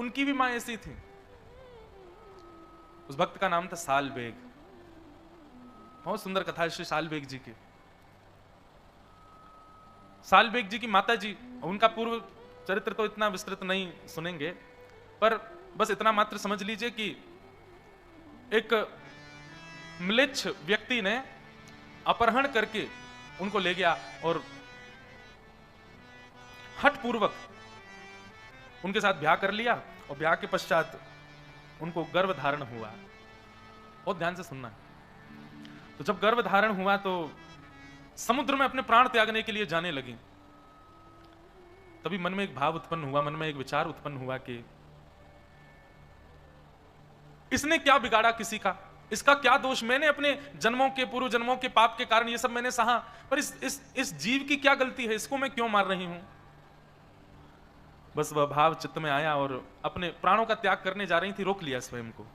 उनकी भी मां ऐसी थी। उस भक्त का नाम था साल बेग। बहुत सुंदर कथा है श्री साल बेग जी की। साल बेग जी की माता जी, उनका पूर्व चरित्र तो इतना विस्तृत नहीं सुनेंगे, पर बस इतना मात्र समझ लीजिए कि एक म्लेच्छ व्यक्ति ने अपहरण करके उनको ले गया और हठपूर्वक उनके साथ ब्याह कर लिया, और ब्याह के पश्चात उनको गर्भ धारण हुआ। बहुत ध्यान से सुनना। तो जब गर्भ धारण हुआ तो समुद्र में अपने प्राण त्यागने के लिए जाने लगी। तभी मन में एक भाव उत्पन्न हुआ, मन में एक विचार उत्पन्न हुआ कि इसने क्या बिगाड़ा किसी का, इसका क्या दोष, मैंने अपने जन्मों के, पूर्व जन्मों के पाप के कारण ये सब मैंने सहा, पर इस जीव की क्या गलती है, इसको मैं क्यों मार रही हूं। बस वह भाव चित्त में आया और अपने प्राणों का त्याग करने जा रही थी, रोक लिया स्वयं को।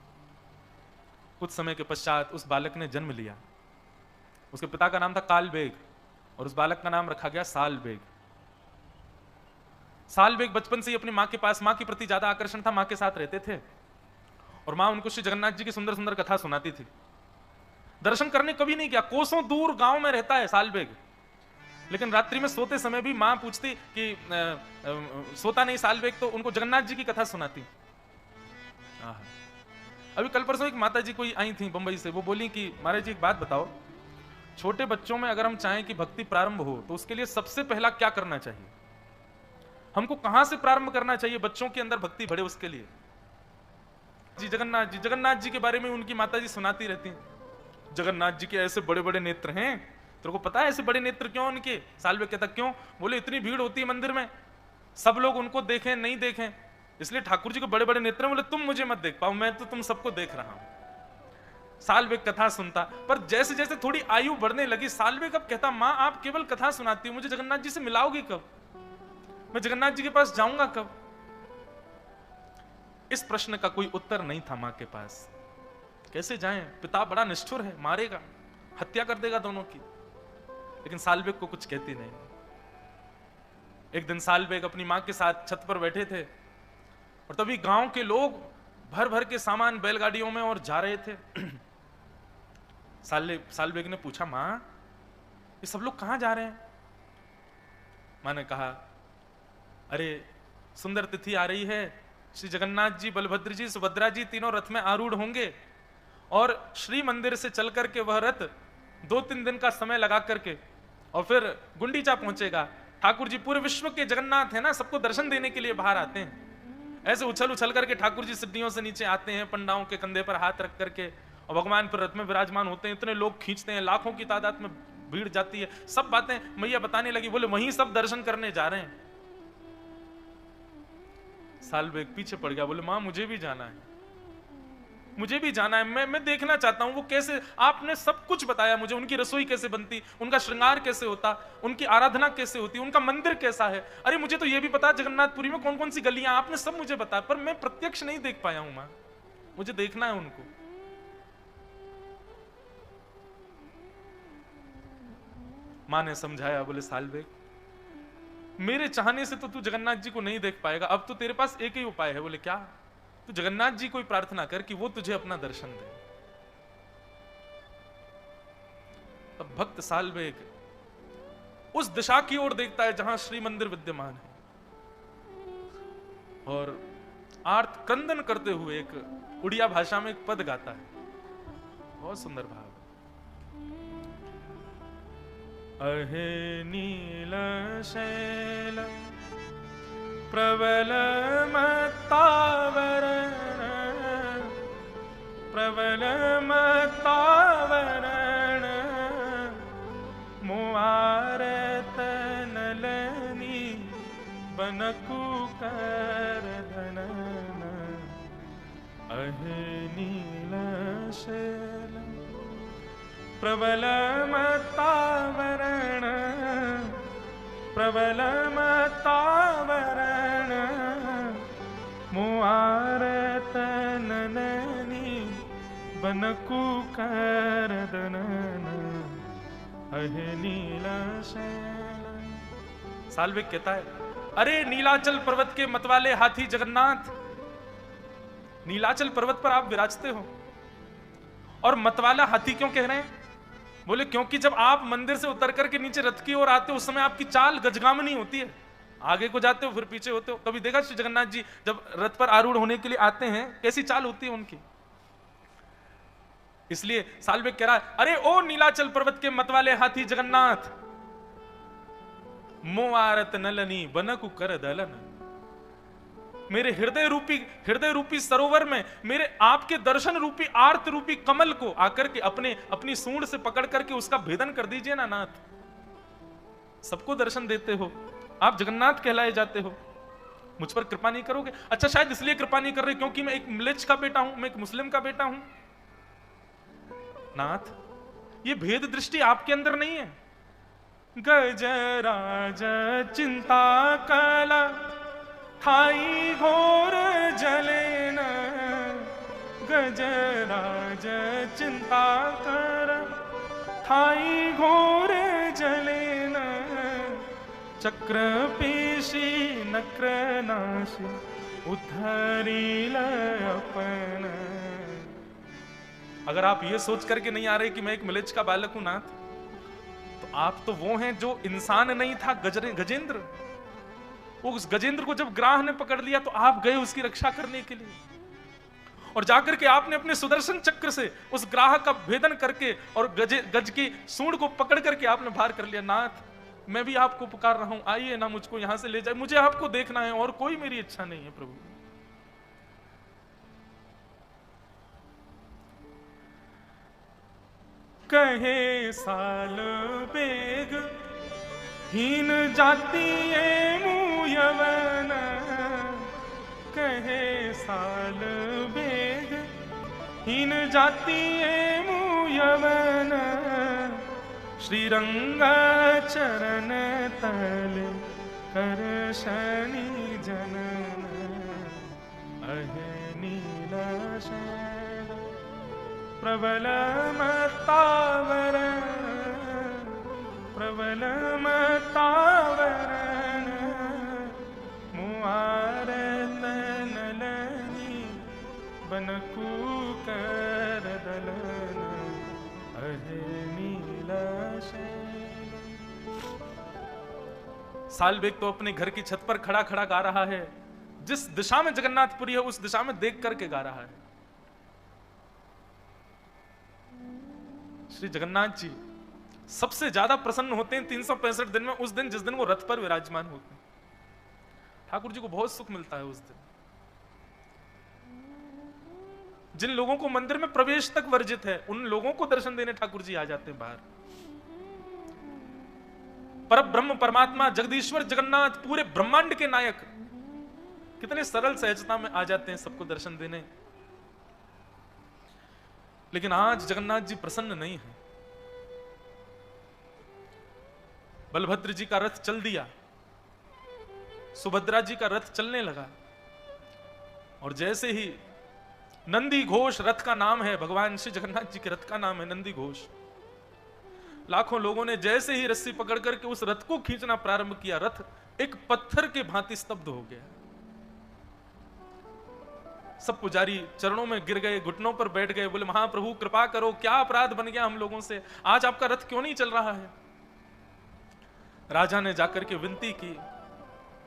कुछ समय के पश्चात उस बालक ने जन्म लिया। उसके पिता का नाम था काल बेग और उस बालक का नाम रखा गया साल बेग। साल बेग बचपन से ही अपनी मां के पास, मां के प्रति ज्यादा आकर्षण था, मां के साथ रहते थे और मां उनको श्री जगन्नाथ जी की सुंदर सुंदर कथा सुनाती थी। दर्शन करने कभी नहीं गया, कोसों दूर गांव में रहता है साल बेग, लेकिन रात्रि में सोते समय भी मां पूछती कि सोता नहीं साल बेग, तो उनको जगन्नाथ जी की कथा सुनाती। अभी कल परसों एक माता जी कोई आई थी बंबई से, वो बोली कि महाराज जी एक बात बताओ, छोटे बच्चों में अगर हम चाहें कि भक्ति प्रारंभ हो तो उसके लिए सबसे पहला क्या करना चाहिए, हमको कहां से प्रारंभ करना चाहिए बच्चों के अंदर भक्ति बढ़े उसके लिए। जगन्नाथ जी के बारे में उनकी माता जी सुनाती रहती हैं। जगन्नाथ जी के ऐसे बड़े बड़े नेत्र हैं, तेरे को पता है ऐसे बड़े नेत्र क्यों उनके? साल में कहता क्यों? बोले इतनी भीड़ होती है मंदिर में, सब लोग उनको देखें नहीं देखें, इसलिए ठाकुर जी को बड़े बड़े नेत्र हैं। बोले तुम मुझे मत देख पाओ, मैं तो तुम सबको देख रहा हूं। सालवेग कथा सुनता, पर जैसे जैसे थोड़ी आयु बढ़ने लगी, सालवेग अब कहता मां आप केवल कथा सुनाती हो, मुझे जगन्नाथ जी से मिलाओगी कब, मैं जगन्नाथ जी के पास जाऊंगा कब? इस प्रश्न का कोई उत्तर नहीं था मां के पास। कैसे जाएं, पिता बड़ा निष्ठुर है, मारेगा, हत्या कर देगा दोनों की। लेकिन सालवेग को कुछ कहती नहीं। एक दिन सालवेग अपनी मां के साथ छत पर बैठे थे और तभी गांव के लोग भर भर के सामान बैलगाड़ियों में और जा रहे थे। सालवेग ने पूछा मां ये सब लोग कहां जा रहे हैं? मां ने कहा अरे सुंदर तिथि आ रही है, श्री जगन्नाथ जी, बलभद्र जी, सुभद्रा जी तीनों रथ में आरूढ़ होंगे और श्री मंदिर से चल करके वह रथ 2-3 दिन का समय लगा करके और फिर गुंडीचा पहुंचेगा। ठाकुर जी पूरे विश्व के जगन्नाथ है ना, सबको दर्शन देने के लिए बाहर आते हैं। ऐसे उछल उछल करके ठाकुर जी सीढ़ियों से नीचे आते हैं, पंडाओं के कंधे पर हाथ रख करके, और भगवान पर रथ में विराजमान होते हैं। इतने लोग खींचते हैं, लाखों की तादाद में भीड़ जाती है। सब बातें मैया बताने लगी, बोले वहीं सब दर्शन करने जा रहे हैं। सालवेग पीछे पड़ गया, बोले मां मुझे भी जाना है, मुझे भी जाना है, मैं देखना चाहता हूं वो कैसे, आपने सब कुछ बताया मुझे, उनकी रसोई कैसे बनती, उनका श्रृंगार कैसे होता, उनकी आराधना कैसे होती, उनका मंदिर कैसा है। अरे मुझे तो ये भी पता जगन्नाथपुरी में कौन कौन सी गलियां, आपने सब मुझे बताया, पर मैं प्रत्यक्ष नहीं देख पाया हूं मां, मुझे देखना है उनको। मां ने समझाया, बोले सालवेग मेरे चाहने से तो तू जगन्नाथ जी को नहीं देख पाएगा, अब तो तेरे पास एक ही उपाय है। बोले क्या? तू जगन्नाथ जी को ही प्रार्थना कर कि वो तुझे अपना दर्शन दे। अब भक्त सालवेग उस दिशा की ओर देखता है जहां श्री मंदिर विद्यमान है और आर्त क्रंदन करते हुए एक उड़िया भाषा में एक पद गाता है, बहुत सुंदर भाव। अहे नील शैल प्रबल मत्तावरण, प्रबल मत्तावरण, मुआरत नलनी बनकु कर धनन। अहे नील शैल प्रबल मत्तावरण, प्रबल मत्तावरण, मुआरत नननी बनकु कर दनन। अहे नीला शैल। सालवेग कहता है अरे नीलाचल पर्वत के मतवाले हाथी जगन्नाथ, नीलाचल पर्वत पर आप विराजते हो। और मतवाला हाथी क्यों कह रहे हैं? बोले क्योंकि जब आप मंदिर से उतर करके नीचे रथ की ओर आते हो, उस समय आपकी चाल गजगामनी होती है, आगे को जाते हो फिर पीछे होते हो। कभी देखा श्री जगन्नाथ जी जब रथ पर आरूढ़ होने के लिए आते हैं, कैसी चाल होती है उनकी? इसलिए साल्वेग कह रहा है, अरे ओ नीलाचल पर्वत के मतवाले हाथी जगन्नाथ, मोआरत नलनी बनकु कर दलन। मेरे हृदय रूपी सरोवर में मेरे आपके दर्शन रूपी आर्त रूपी कमल को आकर के अपनी सूंड से पकड़ करके उसका भेदन कर दीजिए ना नाथ। सबको दर्शन देते हो, आप जगन्नाथ कहलाए जाते हो, मुझ पर कृपा नहीं करोगे? अच्छा, शायद इसलिए कृपा नहीं कर रहे क्योंकि मैं एक मिलेच का बेटा हूं, मैं एक मुस्लिम का बेटा हूं। नाथ, ये भेद दृष्टि आपके अंदर नहीं है। गजराज चिंता कला ठाई घोर जलेन, गजराज चिंता कर ठाई घोर जलेन, चक्र पेशी नक्र नाशी उद्धरी अपन। अगर आप ये सोच करके नहीं आ रहे कि मैं एक मिलेच का बालक हूं नाथ, तो आप तो वो हैं जो इंसान नहीं था, गजेंद्र। वो उस गजेंद्र को जब ग्राह ने पकड़ लिया तो आप गए उसकी रक्षा करने के लिए, और जाकर के आपने अपने सुदर्शन चक्र से उस ग्राह का भेदन करके और गज की सूंड को पकड़ करके आपने बाहर कर लिया। नाथ, मैं भी आपको पुकार रहा हूं, आइए ना, मुझको यहां से ले जाए, मुझे आपको देखना है और कोई मेरी इच्छा नहीं है प्रभु। कहे साल्वेग हीन जाति यवन, कहे साल्वेग हीन जाति यवन, श्रीरंग चरण तल कर शनि जनन, अहे नील शैल प्रबल मतावर, प्रबल मतावरण, मुआरत नलनी बनकु कर दलन, अहे नीला शैल। साल्वेग तो अपने घर की छत पर खड़ा खड़ा गा रहा है, जिस दिशा में जगन्नाथपुरी है उस दिशा में देख करके गा रहा है। श्री जगन्नाथ जी सबसे ज्यादा प्रसन्न होते हैं 365 दिन में, उस दिन जिस दिन वो रथ पर विराजमान होते हैं। ठाकुर जी को बहुत सुख मिलता है उस दिन। जिन लोगों को मंदिर में प्रवेश तक वर्जित है, उन लोगों को दर्शन देने ठाकुर जी आ जाते हैं बाहर। पर ब्रह्म परमात्मा जगदीश्वर जगन्नाथ, पूरे ब्रह्मांड के नायक, कितने सरल सहजता में आ जाते हैं सबको दर्शन देने। लेकिन आज जगन्नाथ जी प्रसन्न नहीं है। बलभद्र जी का रथ चल दिया, सुभद्रा जी का रथ चलने लगा, और जैसे ही नंदी घोष रथ का नाम है, भगवान श्री जगन्नाथ जी के रथ का नाम है नंदी घोष, लाखों लोगों ने जैसे ही रस्सी पकड़ करके उस रथ को खींचना प्रारंभ किया, रथ एक पत्थर के भांति स्तब्ध हो गया। सब पुजारी चरणों में गिर गए, घुटनों पर बैठ गए, बोले महाप्रभु कृपा करो, क्या अपराध बन गया हम लोगों से, आज आपका रथ क्यों नहीं चल रहा है? राजा ने जाकर के विनती की,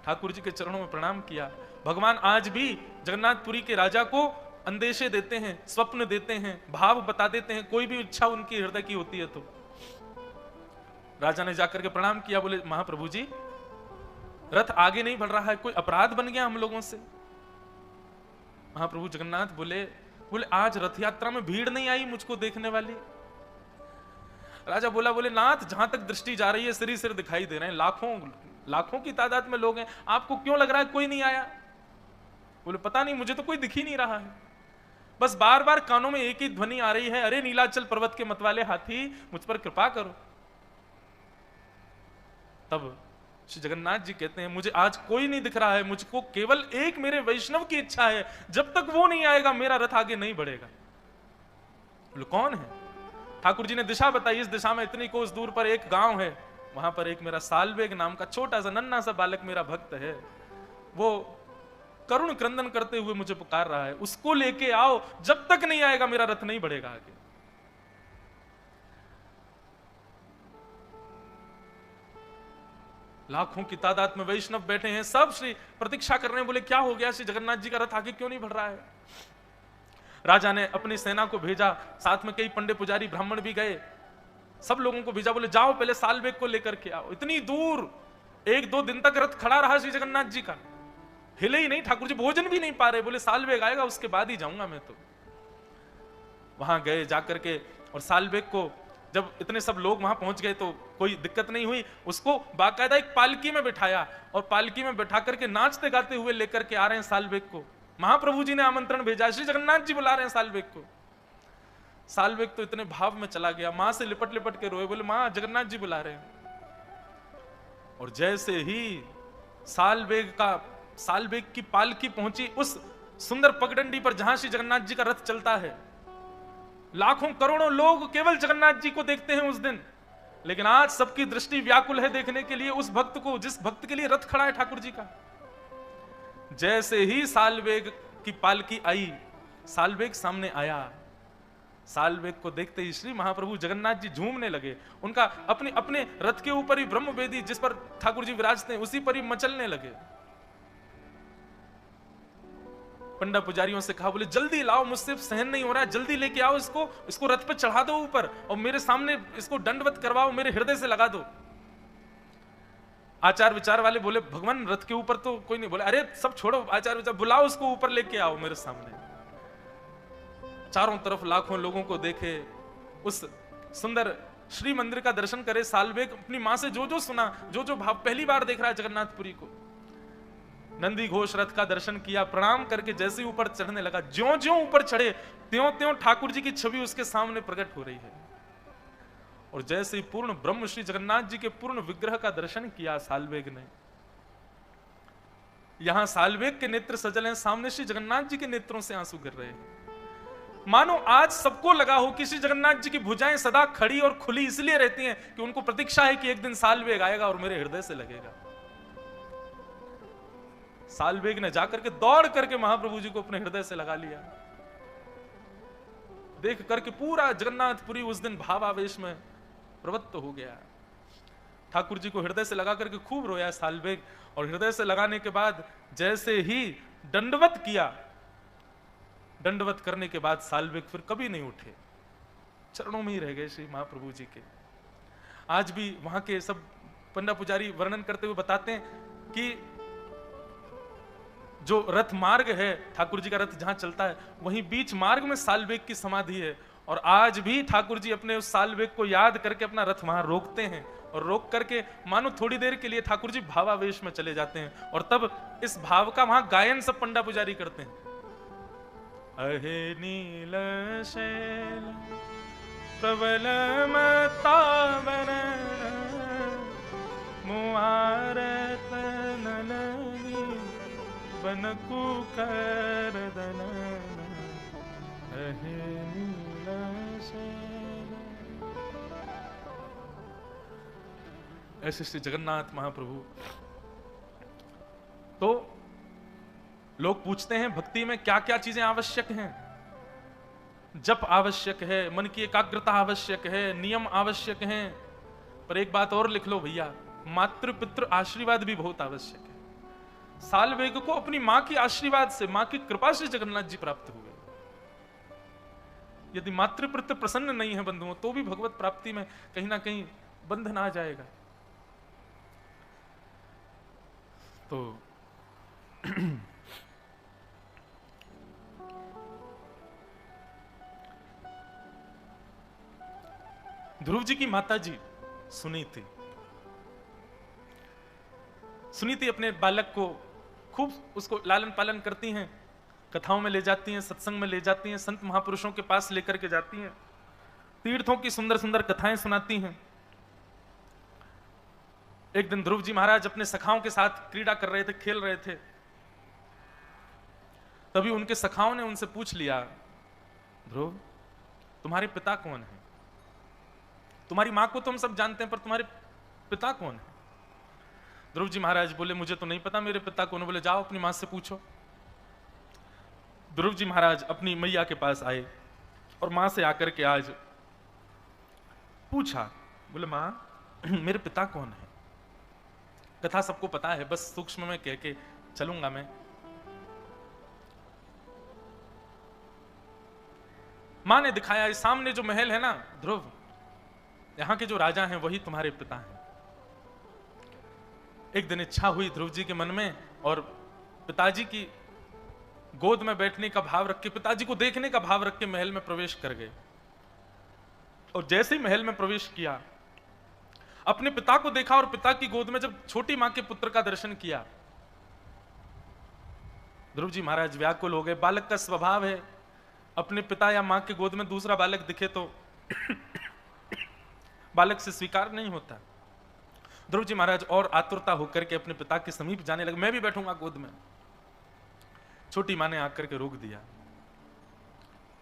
ठाकुर जी के चरणों में प्रणाम किया। भगवान आज भी जगन्नाथपुरी के राजा को अंदेशे देते हैं, स्वप्न देते हैं, भाव बता देते हैं, कोई भी इच्छा उनकी हृदय की होती है तो। राजा ने जाकर के प्रणाम किया, बोले महाप्रभु जी रथ आगे नहीं बढ़ रहा है, कोई अपराध बन गया हम लोगों से? महाप्रभु जगन्नाथ बोले आज रथ यात्रा में भीड़ नहीं आई मुझको देखने वाली? राजा बोले नाथ, जहां तक दृष्टि जा रही है सिर सिर दिखाई दे रहे हैं, लाखों की तादाद में लोग हैं, आपको क्यों लग रहा है कोई नहीं आया? बोले पता नहीं, मुझे तो कोई दिख ही नहीं रहा है, बस बार बार कानों में एक ही ध्वनि आ रही है, अरे नीलाचल पर्वत के मतवाले हाथी मुझ पर कृपा करो। तब श्री जगन्नाथ जी कहते हैं मुझे आज कोई नहीं दिख रहा है, मुझको केवल एक मेरे वैष्णव की इच्छा है, जब तक वो नहीं आएगा मेरा रथ आगे नहीं बढ़ेगा। बोले कौन है? ठाकुर जी ने दिशा बताई, इस दिशा में इतनी कोस दूर पर एक गांव है, वहां पर एक मेरा साल्वेग नाम का छोटा सा नन्हा सा बालक मेरा भक्त है, वो करुण क्रंदन करते हुए मुझे पुकार रहा है, उसको लेके आओ, जब तक नहीं आएगा मेरा रथ नहीं बढ़ेगा आगे। लाखों की तादाद में वैष्णव बैठे हैं, सब श्री प्रतीक्षा कर रहे हैं, बोले क्या हो गया, श्री जगन्नाथ जी का रथ आगे क्यों नहीं बढ़ रहा है। राजा ने अपनी सेना को भेजा, साथ में कई पंडे पुजारी ब्राह्मण भी गए, सब लोगों को भेजा, बोले जाओ पहले सालवेग को लेकर के आओ। इतनी दूर 1-2 दिन तक रथ खड़ा रहा श्री जगन्नाथ जी का, हिले ही नहीं, ठाकुर जी भोजन भी नहीं पा रहे, बोले सालवेग आएगा उसके बाद ही जाऊंगा मैं। तो वहां गए जाकर के, और सालवेग को जब इतने सब लोग वहां पहुंच गए तो कोई दिक्कत नहीं हुई, उसको बाकायदा एक पालकी में बिठाया, और पालकी में बिठा करके नाचते गाते हुए लेकर के आ रहे हैं सालवेग को। महाप्रभु जी ने आमंत्रण भेजा, श्री जगन्नाथ जी बुला रहे हैं सालवेग को। सालवेग तो इतने भाव में चला गया, मां से लिपट लिपट के रोए, बोले मां जगन्नाथ जी बुला रहे हैं। और जैसे ही सालवेग की पालकी पहुंची उस सुंदर पगडंडी पर जहां श्री जगन्नाथ जी का रथ चलता है, लाखों करोड़ों लोग केवल जगन्नाथ जी को देखते हैं उस दिन, लेकिन आज सबकी दृष्टि व्याकुल है देखने के लिए उस भक्त को, जिस भक्त के लिए रथ खड़ा है ठाकुर जी का। जैसे ही सालवेग की पालकी आई, सालवेग सामने आया, सालवेग को देखते ही श्री महाप्रभु जगन्नाथ जी झूमने लगे, उनका अपने अपने रथ के ऊपर ही ब्रह्मवेदी जिस पर ठाकुर जी विराजते हैं उसी पर ही मचलने लगे। पंडा पुजारियों से कहा, बोले जल्दी लाओ, मुझसे सहन नहीं हो रहा है, जल्दी लेके आओ इसको रथ पे चढ़ा दो ऊपर, और मेरे सामने इसको दंडवत करवाओ, मेरे हृदय से लगा दो। आचार विचार वाले बोले, भगवान रथ के ऊपर तो कोई नहीं। बोले अरे सब छोड़ो आचार विचार, बुलाओ उसको ऊपर लेके आओ मेरे सामने। चारों तरफ लाखों लोगों को देखे, उस सुंदर श्री मंदिर का दर्शन करे, सालवेग अपनी मां से जो जो सुना, जो जो भाव, पहली बार देख रहा है जगन्नाथपुरी को। नंदी घोष रथ का दर्शन किया, प्रणाम करके जैसे ही ऊपर चढ़ने लगा, ज्यों ज्यों ऊपर चढ़े त्यों त्यों ठाकुर जी की छवि उसके सामने प्रकट हो रही है। और जैसे ही पूर्ण ब्रह्म श्री जगन्नाथ जी के पूर्ण विग्रह का दर्शन किया सालवेग ने, यहां सालवेग के नेत्र सजल हैं, सामने श्री जगन्नाथ जी के नेत्रों से आंसू गिर रहे हैं। मानो आज सबको लगा हो कि श्री जगन्नाथ जी की भुजाएं सदा खड़ी और खुली इसलिए रहती हैं कि उनको प्रतीक्षा है कि एक दिन सालवेग आएगा और मेरे हृदय से लगेगा। सालवेग ने जाकर के दौड़ करके महाप्रभु जी को अपने हृदय से लगा लिया। देख करके पूरा जगन्नाथपुरी उस दिन भावावेश में प्रवृत्त हो गया। ठाकुर जी को हृदय से लगा करके खूब रोया सालवेग, और हृदय से लगाने के बाद जैसे ही दंडवत किया, दंडवत करने के बाद सालवेग फिर कभी नहीं उठे, चरणों में ही रह गए श्री महाप्रभु जी के। आज भी वहां के सब पंडा पुजारी वर्णन करते हुए बताते हैं कि जो रथ मार्ग है, ठाकुर जी का रथ जहां चलता है, वहीं बीच मार्ग में सालवेग की समाधि है, और आज भी ठाकुर जी अपने उस सालवेग को याद करके अपना रथ वहां रोकते हैं, और रोक करके मानो थोड़ी देर के लिए ठाकुर जी भावावेश में चले जाते हैं, और तब इस भाव का वहां गायन सब पंडा पुजारी करते हैं। अहे नील शैल प्रबल मतावन मुआरत नलनी बनकु कर दलन अहे नील शैल। ऐसे श्री जगन्नाथ महाप्रभु। तो लोग पूछते हैं भक्ति में क्या क्या चीजें आवश्यक हैं। जप आवश्यक है, मन की एकाग्रता आवश्यक है, नियम आवश्यक हैं, पर एक बात और लिख लो भैया, मातृ पितृ आशीर्वाद भी बहुत आवश्यक है। सालवेग को अपनी मां की आशीर्वाद से, मां की कृपा से जगन्नाथ जी प्राप्त हुए। यदि मातृ पितृ प्रसन्न नहीं है बंधुओं, तो भी भगवत प्राप्ति में कहीं ना कहीं बंधन आ जाएगा। तो ध्रुव जी की माता जी सुनीति अपने बालक को खूब उसको लालन पालन करती हैं, कथाओं में ले जाती हैं, सत्संग में ले जाती हैं, संत महापुरुषों के पास लेकर के जाती हैं, तीर्थों की सुंदर सुंदर कथाएं सुनाती हैं। एक दिन ध्रुव जी महाराज अपने सखाओं के साथ क्रीड़ा कर रहे थे, खेल रहे थे। तभी उनके सखाओं ने उनसे पूछ लिया, ध्रुव तुम्हारे पिता कौन है? तुम्हारी मां को तो हम सब जानते हैं, पर तुम्हारे पिता कौन है? ध्रुव जी महाराज बोले, मुझे तो नहीं पता मेरे पिता कौन है। बोले जाओ अपनी मां से पूछो। ध्रुव जी महाराज अपनी मैया के पास आए और मां से आकर के आज पूछा, बोले मां मेरे पिता कौन है? कथा सबको पता है, बस सूक्ष्म में कह के चलूंगा मैं। मां ने दिखाया, इस सामने जो महल है ना ध्रुव, यहां के जो राजा हैं वही तुम्हारे पिता हैं। एक दिन इच्छा हुई ध्रुव जी के मन में और पिताजी की गोद में बैठने का भाव रख के, पिताजी को देखने का भाव रख के महल में प्रवेश कर गए। और जैसे ही महल में प्रवेश किया, अपने पिता को देखा और पिता की गोद में जब छोटी मां के पुत्र का दर्शन किया, ध्रुव जी महाराज व्याकुल हो गए। बालक का स्वभाव है, अपने पिता या मां के गोद में दूसरा बालक दिखे तो बालक से स्वीकार नहीं होता। ध्रुव जी महाराज और आतुरता होकर के अपने पिता के समीप जाने लगे, मैं भी बैठूंगा गोद में। छोटी मां ने आकर के रोक दिया,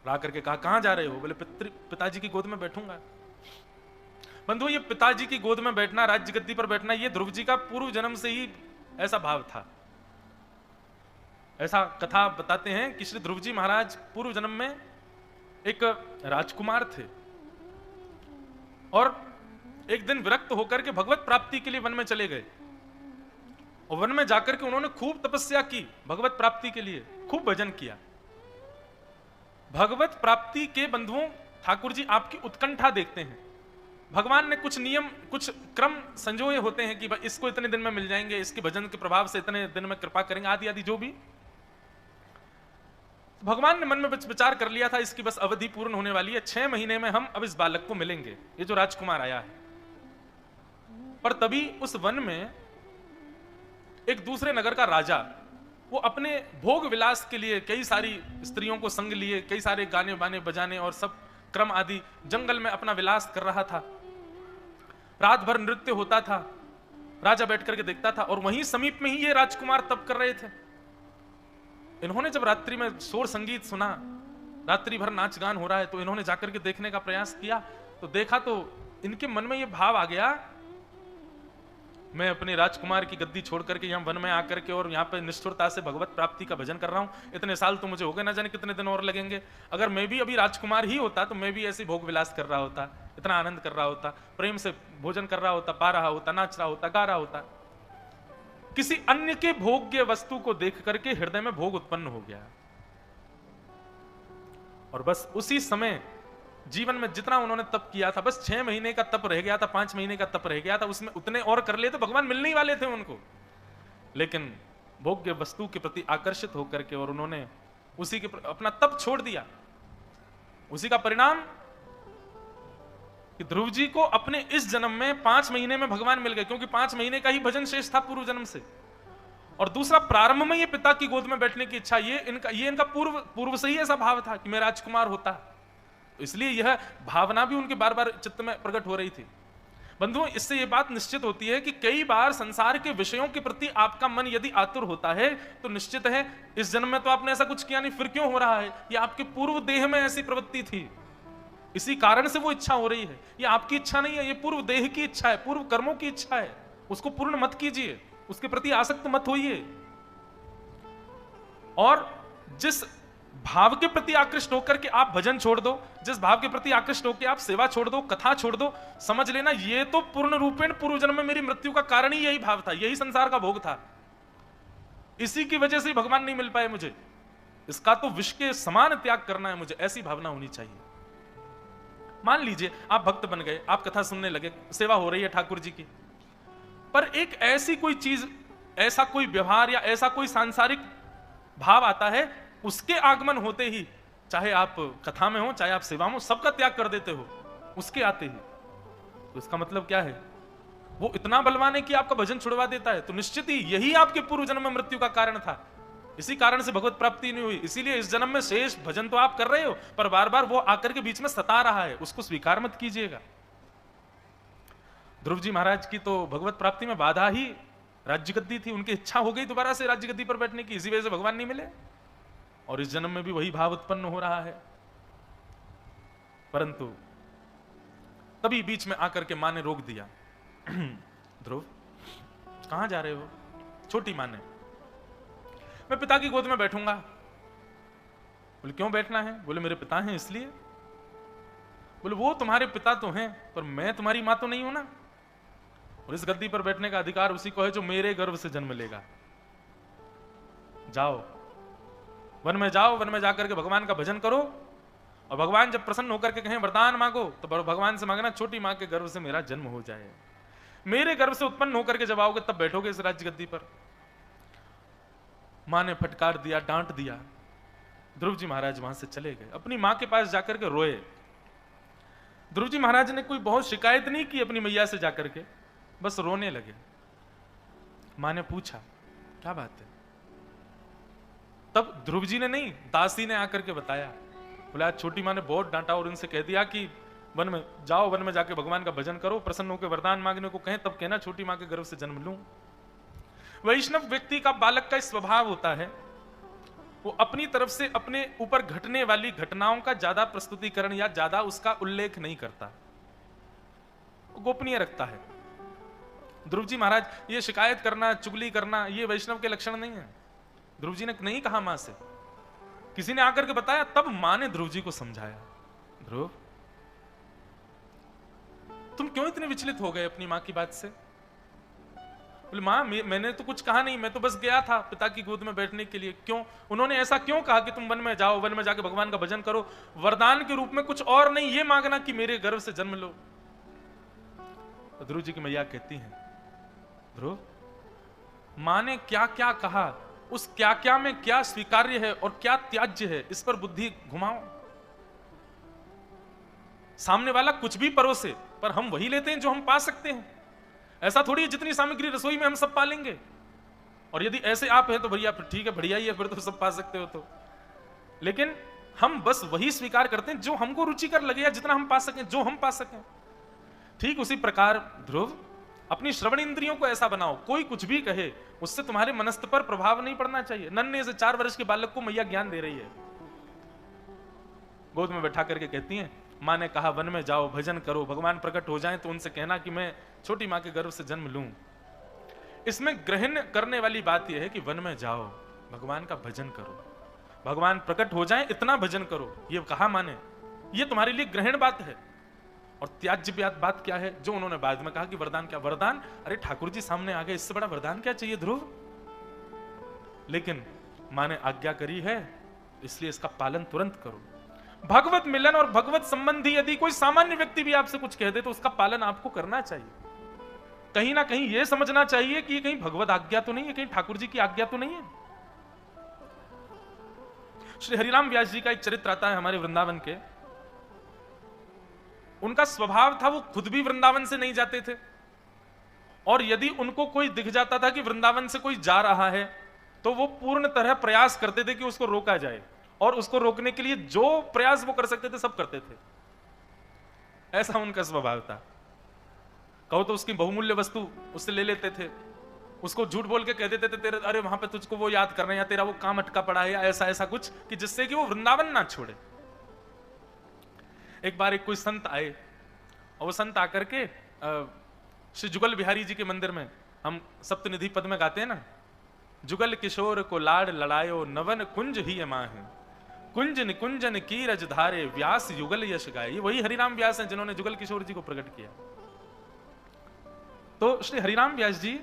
आकर के कहा, कहां जा रहे हो? बोले पिताजी की गोद में बैठूंगा। बंधु, ये पिताजी की गोद में बैठना, राज्य गद्दी पर बैठना, ये ध्रुव जी का पूर्व जन्म से ही ऐसा भाव था। ऐसा कथा बताते हैं कि श्री ध्रुव जी महाराज पूर्व जन्म में एक राजकुमार थे और एक दिन विरक्त होकर के भगवत प्राप्ति के लिए वन में चले गए। और वन में जाकर के उन्होंने खूब तपस्या की, भगवत प्राप्ति के लिए खूब भजन किया। भगवत प्राप्ति के बंधुओं, ठाकुर जी आपकी उत्कंठा देखते हैं। भगवान ने कुछ नियम, कुछ क्रम संजोए होते हैं कि इसको इतने दिन में मिल जाएंगे, इसके भजन के प्रभाव से इतने दिन में कृपा करेंगे, आदि आदि जो भी। भगवान ने मन में विचार कर लिया था, इसकी बस अवधि पूर्ण होने वाली है, 6 महीने में हम अब इस बालक को मिलेंगे, ये जो राजकुमार आया है। पर तभी उस वन में एक दूसरे नगर का राजा, वो अपने भोग विलास के लिए कई सारी स्त्रियों को संग लिए, कई सारे गाने बाने बजाने और सब क्रम आदि जंगल में अपना विलास कर रहा था। रात भर नृत्य होता था, राजा बैठ करके देखता था। और वहीं समीप में ही ये राजकुमार तप कर रहे थे। इन्होंने जब रात्रि में शोर संगीत सुना, रात्रि भर नाच गान हो रहा है, तो इन्होंने जाकर के देखने का प्रयास किया। तो देखा तो इनके मन में ये भाव आ गया, मैं अपने राजकुमार की गद्दी छोड़ करके यहाँ वन में आकर के और यहाँ पे निष्ठुरता से भगवत प्राप्ति का भजन कर रहा हूँ। इतने साल तो मुझे हो गए, ना जाने कितने दिन और लगेंगे। अगर मैं भी अभी राजकुमार ही होता तो मैं भी ऐसे भोग विलास कर रहा होता, इतना आनंद कर रहा होता, प्रेम से भोजन कर रहा होता, पा रहा होता, नाच रहा होता, गा रहा होता। किसी अन्य के भोग्य वस्तु को देख करके हृदय में भोग उत्पन्न हो गया। और बस उसी समय जीवन में जितना उन्होंने तप किया था, बस 6 महीने का तप रह गया था, 5 महीने का तप रह गया था, उसमें उतने और कर लिए तो भगवान मिलने ही वाले थे उनको। लेकिन भोग्य वस्तु के प्रति आकर्षित होकर के और उन्होंने उसी के अपना तप छोड़ दिया। उसी का परिणाम कि ध्रुव जी को अपने इस जन्म में 5 महीने में भगवान मिल गए, क्योंकि 5 महीने का ही भजन शेष था पूर्व जन्म से। और दूसरा, प्रारंभ में ये पिता की गोद में बैठने की इच्छा, ये इनका पूर्व से ही ऐसा भाव था कि मैं राजकुमार होता। इसलिए यह भावना भी उनके बार बार चित्त में प्रकट हो रही थी। बंधुओं, इससे यह बात निश्चित होती है कि कई बार संसार के विषयों के प्रति आपका मन यदि आतुर होता है तो निश्चित है इस जन्म में तो आपने ऐसा कुछ किया नहीं, फिर क्यों हो रहा है? यह आपके पूर्व देह में ऐसी प्रवृत्ति थी, इसी कारण से वो इच्छा हो रही है। यह आपकी इच्छा नहीं है, यह पूर्व देह की इच्छा है, पूर्व कर्मों की इच्छा है। उसको पूर्ण मत कीजिए, उसके प्रति आसक्त मत होइए। और जिस भाव के प्रति आकृष्ट होकर के आप भजन छोड़ दो, जिस भाव के प्रति आकृष्ट होकर आप सेवा छोड़ दो, कथा छोड़ दो, समझ लेना ये तो पूर्ण रूपेण पूर्व जन्म में मेरी मृत्यु का कारण ही यही भाव था, यही संसार का भोग था। इसी की वजह से भगवान नहीं मिल पाए मुझे, इसका तो विष के समान त्याग करना है मुझे, ऐसी भावना होनी चाहिए। मान लीजिए आप भक्त बन गए, आप कथा सुनने लगे, सेवा हो रही है ठाकुर जी की, पर एक ऐसी कोई चीज, ऐसा कोई व्यवहार या ऐसा कोई सांसारिक भाव आता है, उसके आगमन होते ही, चाहे आप कथा में हो चाहे आप सेवा में हो, सबका त्याग कर देते हो उसके आते ही। तो इसका मतलब क्या है? वो इतना बलवान है कि आपका भजन छुड़वा देता है। तो निश्चित ही यही आपके पूर्व जन्म में मृत्यु का कारण था, इसी कारण से भगवत प्राप्ति नहीं हुई। इसीलिए इस जन्म में शेष भजन तो आप कर रहे हो, पर बार बार वो आकर के बीच में सता रहा है, उसको स्वीकार मत कीजिएगा। ध्रुव जी महाराज की तो भगवत प्राप्ति में बाधा ही राज्य गद्दी थी, उनकी इच्छा हो गई दोबारा से राज्य गद्दी पर बैठने की, इसी वजह से भगवान नहीं मिले। और इस जन्म में भी वही भाव उत्पन्न हो रहा है। परंतु तभी बीच में आकर के मां ने रोक दिया। ध्रुव, कहां जा रहे हो? छोटी मां ने, मैं पिता की गोद में बैठूंगा। बोले क्यों बैठना है? बोले मेरे पिता हैं इसलिए। बोले वो तुम्हारे पिता तो हैं, पर मैं तुम्हारी मां तो नहीं हूं ना। और इस गद्दी पर बैठने का अधिकार उसी को है जो मेरे गर्भ से जन्म लेगा। जाओ वन में, जाओ वन में जाकर के भगवान का भजन करो, और भगवान जब प्रसन्न होकर के कहें वरदान मांगो, तो भगवान से मांगना छोटी मां के गर्भ से मेरा जन्म हो जाए। मेरे गर्भ से उत्पन्न होकर के जब आओगे तब बैठोगे इस राज्य गद्दी पर। मां ने फटकार दिया, डांट दिया। ध्रुव जी महाराज वहां से चले गए, अपनी मां के पास जाकर के रोए। ध्रुव जी महाराज ने कोई बहुत शिकायत नहीं की अपनी मैया से जाकर के, बस रोने लगे। मां ने पूछा क्या बात है? तब ध्रुव जी ने नहीं, दासी ने आकर के बताया। बोला छोटी मां ने बहुत डांटा और उनसे कह दिया कि वन में जाओ, वन में जाके भगवान का भजन करो, प्रसन्न होकर वरदान मांगने को कहें तब कहना छोटी मां के गर्भ से जन्म लूं। वैष्णव व्यक्ति का, बालक का स्वभाव होता है वो अपनी तरफ से अपने ऊपर घटने वाली घटनाओं का ज्यादा प्रस्तुतिकरण या ज्यादा उसका उल्लेख नहीं करता, गोपनीय रखता है। ध्रुव जी महाराज ये शिकायत करना, चुगली करना, ये वैष्णव के लक्षण नहीं है। ध्रुव जी ने नहीं कहा मां से, किसी ने आकर के बताया, तब मां ने ध्रुव जी को समझाया। ध्रुव तुम क्यों इतने विचलित हो गए अपनी मां की बात से? बोले मां मैंने तो कुछ कहा नहीं, मैं तो बस गया था पिता की गोद में बैठने के लिए। क्यों? उन्होंने ऐसा क्यों कहा कि तुम वन में जाओ, वन में जाके भगवान का भजन करो, वरदान के रूप में कुछ और नहीं, ये मांगना कि मेरे गर्भ से जन्म लो। तो ध्रुव जी की मैया कहती हैं ध्रुव मां ने क्या क्या कहा, उस क्या क्या में क्या स्वीकार्य है और क्या त्याज्य है, इस पर बुद्धि घुमाओ। सामने वाला कुछ भी परोसे, पर हम वही लेते हैं जो हम पा सकते हैं। ऐसा थोड़ी है जितनी सामग्री रसोई में हम सब पा लेंगे, और यदि ऐसे आप हैं तो भैया फिर ठीक है, बढ़िया ही है, फिर तो सब पा सकते हो तो। लेकिन हम बस वही स्वीकार करते हैं जो हमको रुचिकर लगे या जितना हम पा सकें, जो हम पा सकें। ठीक उसी प्रकार ध्रुव अपनी श्रवण इंद्रियों को ऐसा बनाओ, कोई कुछ भी कहे उससे तुम्हारे मनस्थ पर प्रभाव नहीं पड़ना चाहिए। नन्हे से 4 वर्ष के बालक को मैया ज्ञान दे रही है, गोद में बैठा करके कहती हैं मां ने कहा वन में जाओ, भजन करो, भगवान प्रकट हो जाएं तो उनसे कहना कि मैं छोटी मां के गर्भ से जन्म लूं। इसमें ग्रहण करने वाली बात यह है कि वन में जाओ, भगवान का भजन करो, भगवान प्रकट हो जाएं इतना भजन करो, ये कहा मां ने। ये तुम्हारे लिए ग्रहण बात है। और त्याज्य बात क्या है जो उन्होंने बाद में कहा कि वरदान क्या? वरदान, अरे ठाकुर जी सामने आ गए, इससे बड़ा वरदान क्या चाहिए ध्रुव? लेकिन मां ने आज्ञा करी है इसलिए इसका पालन तुरंत करो। भगवत मिलन और भगवत संबंधी यदि कोई सामान्य व्यक्ति भी आपसे कुछ कह दे तो उसका पालन आपको करना चाहिए। कहीं ना कहीं यह समझना चाहिए कि ये कहीं भगवत आज्ञा तो नहीं है, कहीं ठाकुर जी की आज्ञा तो नहीं है। श्री हरिराम व्यास जी का एक चरित्र आता है हमारे वृंदावन के। उनका स्वभाव था वो खुद भी वृंदावन से नहीं जाते थे, और यदि उनको कोई दिख जाता था कि वृंदावन से कोई जा रहा है तो वो पूर्ण तरह प्रयास करते थे कि उसको रोका जाए, और उसको रोकने के लिए जो प्रयास वो कर सकते थे सब करते थे। ऐसा उनका स्वभाव था। कहो तो उसकी बहुमूल्य वस्तु उससे ले लेते थे, उसको झूठ बोल के कह देते थे तेरे, अरे वहां पे तुझको वो याद करना है या तेरा वो काम अटका पड़ा है या ऐसा ऐसा कुछ, कि जिससे कि वो वृंदावन ना छोड़े। एक बार एक कोई संत आए, और वो संत आकर के श्री जुगल बिहारी जी के मंदिर में, हम सप्तनिधि पद में गाते हैं ना, जुगल किशोर को लाड लड़ायो, नवन कुंज ही मां है, कुंज निकुंजन की रज धारे, व्यास युगल यश गाए। ये वही हरिराम व्यास हैं जिन्होंने जुगल किशोर जी को प्रकट किया। तो श्री हरिराम व्यास जी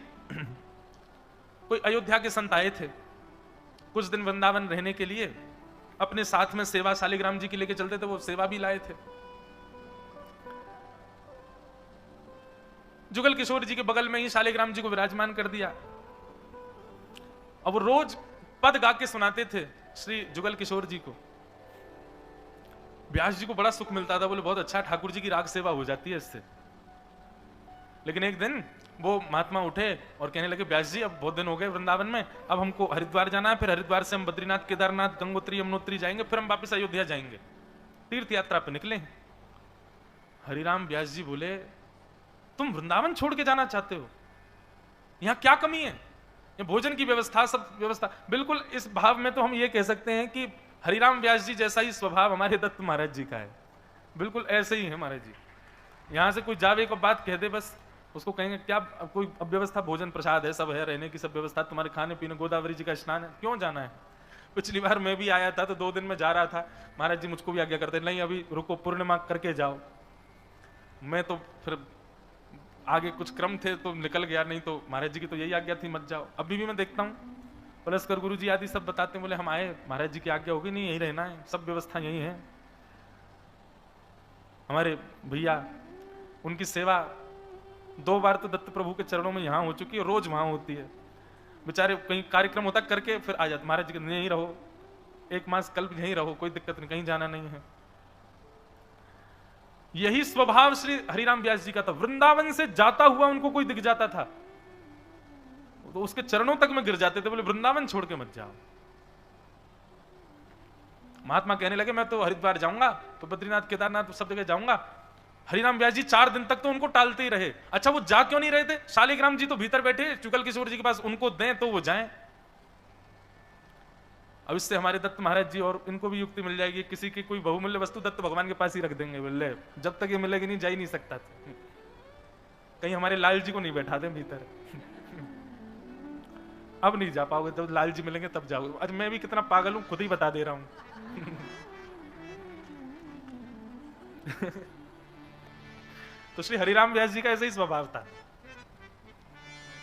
कोई अयोध्या के संत आए थे, कुछ दिन वृंदावन रहने के लिए, अपने साथ में सेवा शालिग्राम जी की लेके चलते थे, वो सेवा भी लाए थे। जुगल किशोर जी के बगल में ही शालिग्राम जी को विराजमान कर दिया। अब वो रोज पद गा के सुनाते थे श्री जुगल किशोर जी को। व्यास जी को बड़ा सुख मिलता था, बोले बहुत अच्छा, ठाकुर जी की राग सेवा हो जाती है इससे। लेकिन एक दिन वो महात्मा उठे और कहने लगे व्यास जी अब बहुत दिन हो गए वृंदावन में, अब हमको हरिद्वार जाना है, फिर हरिद्वार से हम बद्रीनाथ, केदारनाथ, गंगोत्री, यमुनोत्री जाएंगे, फिर हम वापस अयोध्या जाएंगे, तीर्थ यात्रा पे निकले। हरिराम व्यास जी बोले तुम वृंदावन छोड़ के जाना चाहते हो? यहां क्या कमी है? ये भोजन की व्यवस्था, सब व्यवस्था। बिल्कुल इस भाव में तो हम ये कह सकते हैं कि हरिराम व्यास जी जैसा ही स्वभाव हमारे दत्त महाराज जी का है, बिल्कुल ऐसे ही है महाराज जी। यहां से कोई जावे को बात कह दे बस उसको कहेंगे क्या कोई अव्यवस्था, भोजन प्रसाद है, सब है, रहने की सब व्यवस्था, तुम्हारे खाने पीने, गोदावरी जी का स्नान है, क्यों जाना है? पिछली बार मैं भी आया था तो 2 दिन में जा रहा था, महाराज जी मुझको भी आज्ञा करते, नहीं अभी रुको, पूर्णिमा करके जाओ। मैं तो फिर आगे कुछ क्रम थे तो निकल गया, नहीं तो महाराज जी की तो यही आज्ञा थी मत जाओ। अभी भी मैं देखता हूँ पलस्कर गुरु जी आदि सब बताते हैं, बोले हम आए, महाराज जी की आज्ञा होगी नहीं, यही रहना है, सब व्यवस्था यही है। हमारे भैया, उनकी सेवा 2 बार तो दत्त प्रभु के चरणों में यहाँ हो चुकी है, रोज वहां होती है। बेचारे कहीं कार्यक्रम होता करके फिर आ जाते, महाराज जी के यहीं रहो, 1 मास कल्प यहीं रहो, कोई दिक्कत नहीं, कहीं जाना नहीं है। यही स्वभाव श्री हरिराम व्यास जी का था। वृंदावन से जाता हुआ उनको कोई दिख जाता था तो उसके चरणों तक में गिर जाते थे, बोले वृंदावन छोड़ के मत जाओ। महात्मा कहने लगे मैं तो हरिद्वार जाऊंगा, तो बद्रीनाथ केदारनाथ सब जगह जाऊंगा। हरिराम व्यास जी 4 दिन तक तो उनको टालते ही रहे। अच्छा वो जा क्यों नहीं रहे थे? शालिग्राम जी तो भीतर बैठे चुगल किशोर जी के पास, उनको दें तो वो जाएं। अब इससे हमारे दत्त महाराज जी और इनको भी युक्ति मिल जाएगी, किसी की कोई बहुमूल्य वस्तु दत्त भगवान के पास ही रख देंगे, बोले जब तक ये मिलेगी नहीं, जा ही नहीं सकता। कहीं हमारे लाल जी को नहीं बैठा दें भीतर। अब नहीं जा पाओगे, जब लाल जी मिलेंगे तब जाओगे। आज मैं भी कितना पागल हूं, खुद ही बता दे रहा हूं। तो श्री हरिराम व्यास जी का ऐसा ही स्वभाव था।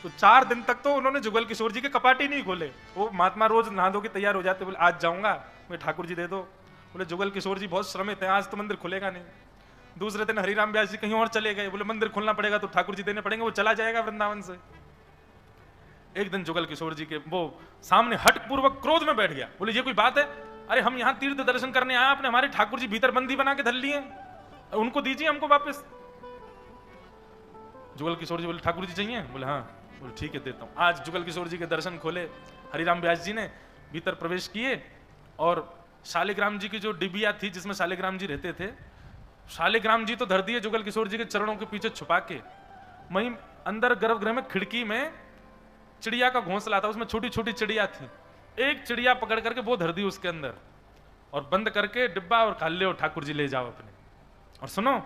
तो 4 दिन तक तो उन्होंने जुगल किशोर जी के कपाट ही नहीं खोले। वो महात्मा रोज नहा धो के तैयार हो जाते, बोले आज जाऊंगा, मैं ठाकुर जी दे दो। बोले जुगल किशोर जी बहुत श्रमित हैं, आज तो मंदिर खुलेगा नहीं। दूसरे दिन हरिराम व्यास जी कहीं और चले गए, बोले मंदिर खोलना पड़ेगा तो ठाकुर जी देने पड़ेंगे, वो चला जाएगा वृंदावन से। एक दिन जुगल किशोर जी के वो सामने हट पूर्वक क्रोध में बैठ गया, बोले ये कोई बात है? अरे हम यहाँ तीर्थ दर्शन करने आए, आपने हमारे ठाकुर जी भीतर बंदी बना के धर लिए, उनको दीजिए हमको वापस। जुगल किशोर जी बोले ठाकुर जी चाहिए? बोले हाँ। बोले ठीक है देता हूँ। आज जुगल किशोर जी के दर्शन खोले, हरिराम व्यास जी ने भीतर प्रवेश किए और शालिग्राम जी की जो डिबिया थी जिसमें शालिग्राम जी रहते थे, शालिग्राम जी तो धर दिए जुगल किशोर जी के चरणों के पीछे छुपा के। वहीं अंदर गर्भगृह में खिड़की में चिड़िया का घोंसला था, उसमें छोटी छोटी चिड़िया थी, एक चिड़िया पकड़ करके वो धर दी उसके अंदर और बंद करके डिब्बा और खा ले ठाकुर जी ले जाओ अपने। और सुनो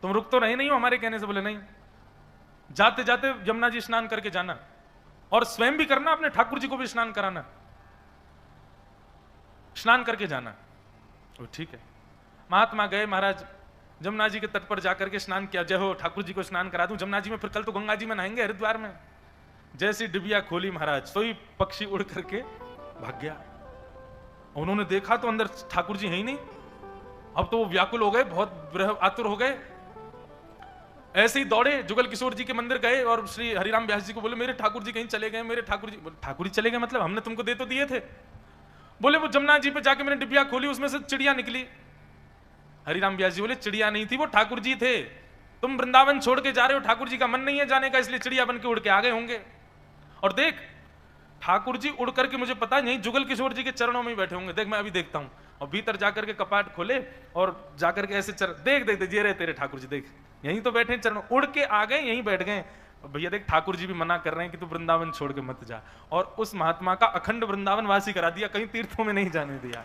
तुम रुक तो रहे नहीं हो हमारे कहने से? बोले नहीं। जाते जाते यमुना जी स्नान करके जाना और स्वयं भी करना, अपने ठाकुर जी को भी स्नान कराना, स्नान करके जाना। ठीक है। महात्मा गए, महाराज यमुना जी के तट पर जाकर के स्नान किया, जय हो ठाकुर जी को स्नान करा दूं यमुना जी में, फिर कल तो गंगा जी में नहाएंगे हरिद्वार में। जैसी डिबिया खोली महाराज, सोई पक्षी उड़ करके भाग गया। उन्होंने देखा तो अंदर ठाकुर जी है ही नहीं। अब तो वो व्याकुल हो गए, बहुत आतुर हो गए। ऐसे ही दौड़े जुगल किशोर जी के मंदिर गए और श्री हरिराम व्यास जी को बोले मेरे ठाकुर जी कहीं चले गए, मेरे ठाकुर जी। ठाकुर जी चले गए मतलब हमने तुमको दे तो दिए थे। बोले वो जमुना जी पे जाके मैंने डिबिया खोली, उसमें से चिड़िया निकली। हरिराम व्यास जी बोले चिड़िया नहीं थी, वो ठाकुर जी थे। तुम वृंदावन छोड़ के जा रहे हो, ठाकुर जी का मन नहीं है जाने का, इसलिए चिड़िया बन के उड़ के आ गए होंगे। और देख ठाकुर जी उड़ करके मुझे पता नहीं जुगल किशोर जी के चरणों में ही बैठे होंगे। देख मैं अभी देखता हूं। और भीतर जाकर के कपाट खोले और जाकर के ऐसे देख देख ये रहे तेरे ठाकुर जी, देख यहीं तो बैठे चरणों, उड़ के आ गए, यहीं बैठ गए। भैया देख ठाकुर जी भी मना कर रहे हैं कि तू वृंदावन छोड़ के मत जा। और उस महात्मा का अखंड वृंदावन वासी करा दिया, कहीं तीर्थों में नहीं जाने दिया।